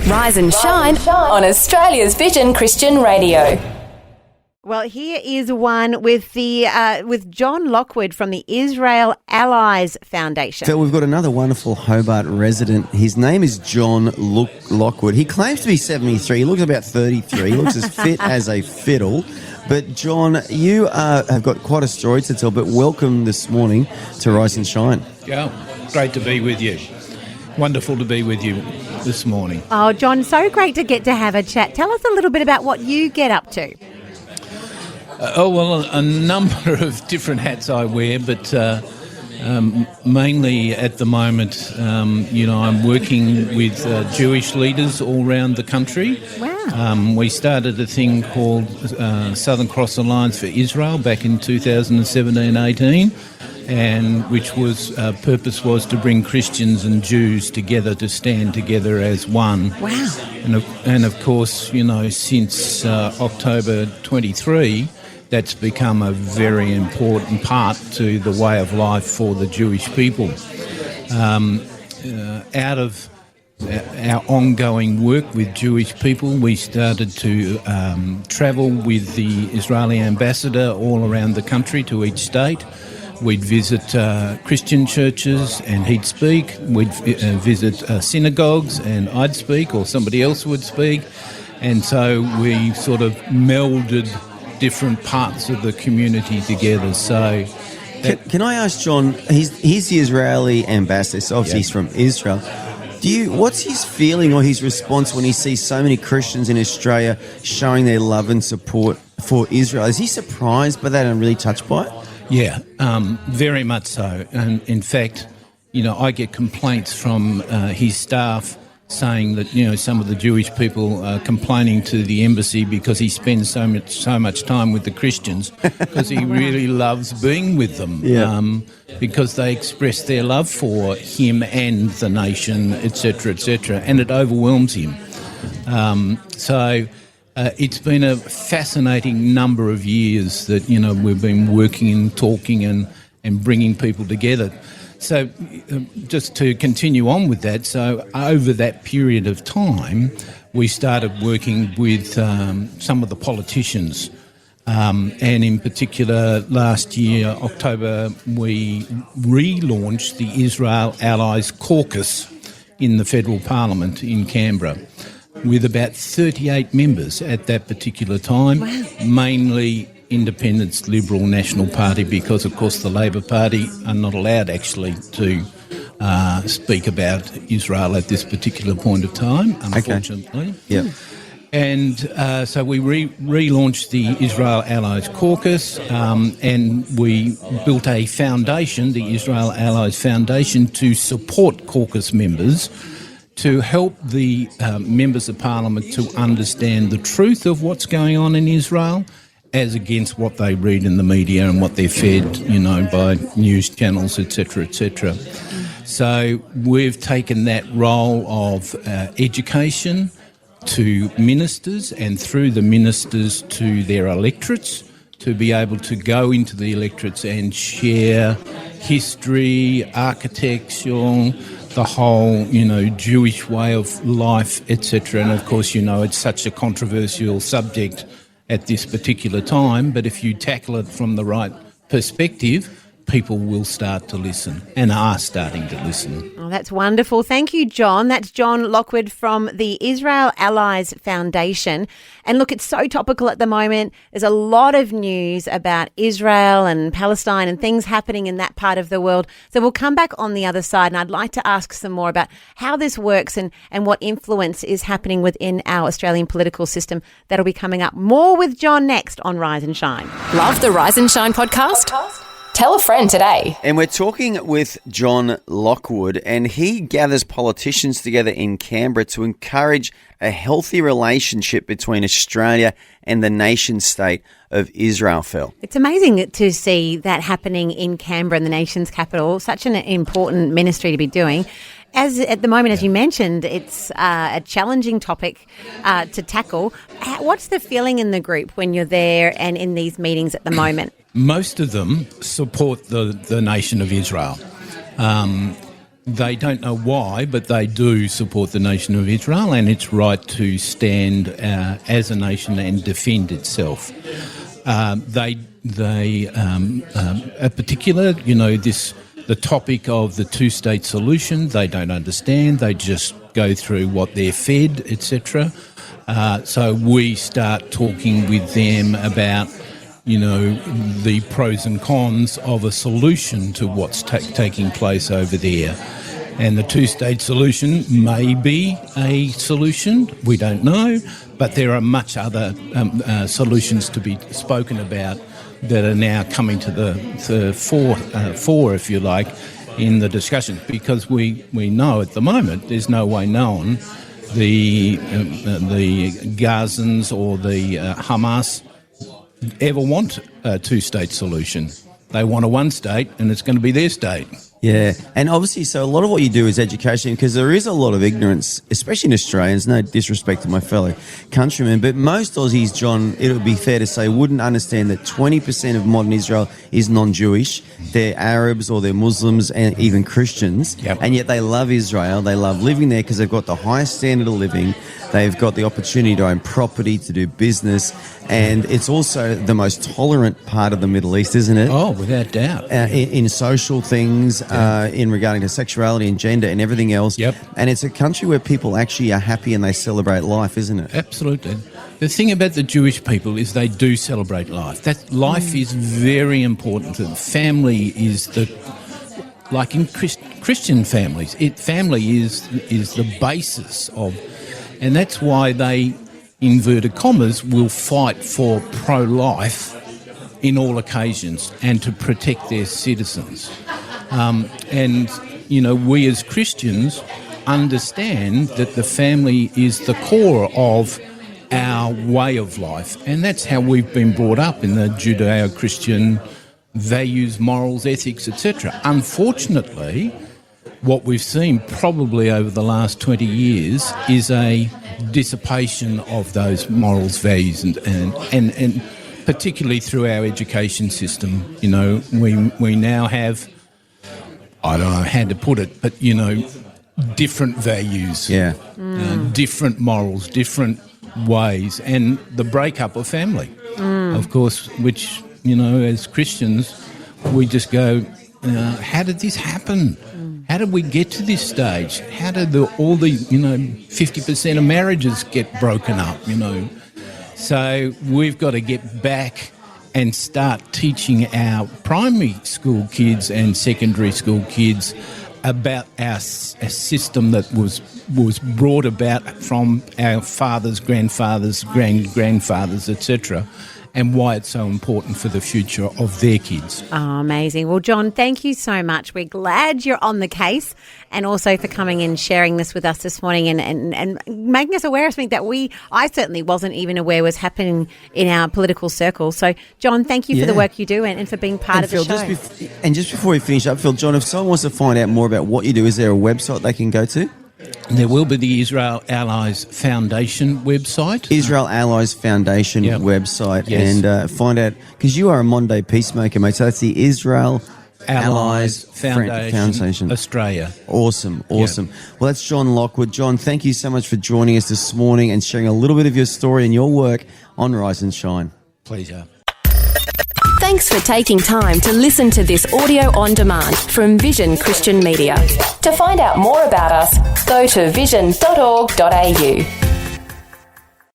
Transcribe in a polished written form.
Rise and shine on Australia's Vision Christian Radio. Well, here is one with with John Lockwood from the Israel Allies Foundation. So we've got another wonderful Hobart resident. His name is John Lockwood. He claims to be 73. He looks about 33. He looks as fit as a fiddle. But John, you have got quite a story to tell, but welcome this morning to Rise and Shine. Yeah, great to be with you. Wonderful to be with you this morning. Oh, John, so great to get to have a chat. Tell us a little bit about what you get up to. A number of different hats I wear, but mainly at the moment, I'm working with Jewish leaders all around the country. Wow. We started a thing called Southern Cross Alliance for Israel back in 2017-18, and which was purpose was to bring Christians and Jews together to stand together as one. Wow. And of course, since October 23, that's become a very important part to the way of life for the Jewish people. Out of our ongoing work with Jewish people, we started to travel with the Israeli ambassador all around the country to each state. We'd visit Christian churches and he'd speak. We'd visit synagogues and I'd speak, or somebody else would speak. And so we sort of melded different parts of the community together. So, can I ask John? He's the Israeli ambassador, so obviously he's from Israel. What's his feeling or his response when he sees so many Christians in Australia showing their love and support for Israel? Is he surprised by that and really touched by it? Yeah, very much so. And in fact, I get complaints from his staff saying that, some of the Jewish people are complaining to the embassy because he spends so much time with the Christians, because he really loves being with them, because they express their love for him and the nation, etc., and it overwhelms him. It's been a fascinating number of years that, we've been working and talking and bringing people together. So just to continue on with that, so over that period of time, we started working with some of the politicians. And in particular, last year, October, we relaunched the Israel Allies Caucus in the Federal Parliament in Canberra, with about 38 members at that particular time, mainly Independents, Liberal, National Party, because of course the Labor Party are not allowed actually to speak about Israel at this particular point of time, unfortunately. Okay. Yeah. And so we relaunched the Israel Allies Caucus, and we built a foundation, the Israel Allies Foundation, to support caucus members, to help the members of Parliament to understand the truth of what's going on in Israel, as against what they read in the media and what they're fed, by news channels, etc. So we've taken that role of education to ministers, and through the ministers to their electorates, to be able to go into the electorates and share history, architecture, the whole, Jewish way of life, etc. And of course, it's such a controversial subject at this particular time, but if you tackle it from the right perspective, people will start to listen and are starting to listen. Oh, that's wonderful. Thank you, John. That's John Lockwood from the Israel Allies Foundation. And look, it's so topical at the moment. There's a lot of news about Israel and Palestine and things happening in that part of the world. So we'll come back on the other side, and I'd like to ask some more about how this works and what influence is happening within our Australian political system. That'll be coming up. More with John next on Rise and Shine. Love the Rise and Shine podcast? Tell a friend today. And we're talking with John Lockwood, and he gathers politicians together in Canberra to encourage a healthy relationship between Australia and the nation-state of Israel, Phil. It's amazing to see that happening in Canberra, in the nation's capital. Such an important ministry to be doing. As at the moment, as you mentioned, it's a challenging topic to tackle. What's the feeling in the group when you're there and in these meetings at the moment? Most of them support the nation of Israel. they don't know why, but they do support the nation of Israel and its right to stand as a nation and defend itself. Particular, the topic of the two-state solution, they don't understand. They just go through what they're fed, etc. So we start talking with them about, the pros and cons of a solution to what's taking place over there. And the two-state solution may be a solution, we don't know, but there are much other solutions to be spoken about that are now coming to the fore, if you like, in the discussion, because we know at the moment there's no way known the Gazans or the Hamas ever want a two-state solution. They want a one-state, and it's going to be their state. Yeah, and obviously, so a lot of what you do is education, because there is a lot of ignorance, especially in Australians, no disrespect to my fellow countrymen, but most Aussies, John, it would be fair to say, wouldn't understand that 20% of modern Israel is non-Jewish. They're Arabs or they're Muslims and even Christians, and yet they love Israel. They love living there because they've got the highest standard of living. They've got the opportunity to own property, to do business, and it's also the most tolerant part of the Middle East, isn't it? Oh, without doubt. In social things, in regarding to sexuality and gender and everything else. Yep. And it's a country where people actually are happy and they celebrate life, isn't it? Absolutely. The thing about the Jewish people is they do celebrate life. That life is very important. Family is like in Christian families, family is the basis of. And that's why they, inverted commas, will fight for pro-life in all occasions and to protect their citizens. We as Christians understand that the family is the core of our way of life. And that's how we've been brought up in the Judeo-Christian values, morals, ethics, etc. Unfortunately, what we've seen probably over the last 20 years is a dissipation of those morals, values, and particularly through our education system. We now have, I don't know how to put it, but, different values, different morals, different ways, and the breakup of family, of course, which, as Christians, we just go, how did this happen? How did we get to this stage? How did all the 50% of marriages get broken up, So we've got to get back and start teaching our primary school kids and secondary school kids about a system that was brought about from our fathers, grandfathers, grandfathers, etc., and why it's so important for the future of their kids. Oh, amazing. Well, John, thank you so much. We're glad you're on the case, and also for coming and sharing this with us this morning and making us aware of something that I certainly wasn't even aware was happening in our political circle. So, John, thank you for the work you do and for being part of the show. Just before we finish up, Phil, John, if someone wants to find out more about what you do, is there a website they can go to? There will be the Israel Allies Foundation website. Israel Allies Foundation website. Yes. And find out, because you are a modern-day peacemaker, mate, so that's the Israel Allies Foundation Australia. Awesome. Well, that's John Lockwood. John, thank you so much for joining us this morning and sharing a little bit of your story and your work on Rise and Shine. Pleasure. Thanks for taking time to listen to this audio on demand from Vision Christian Media. To find out more about us, go to vision.org.au.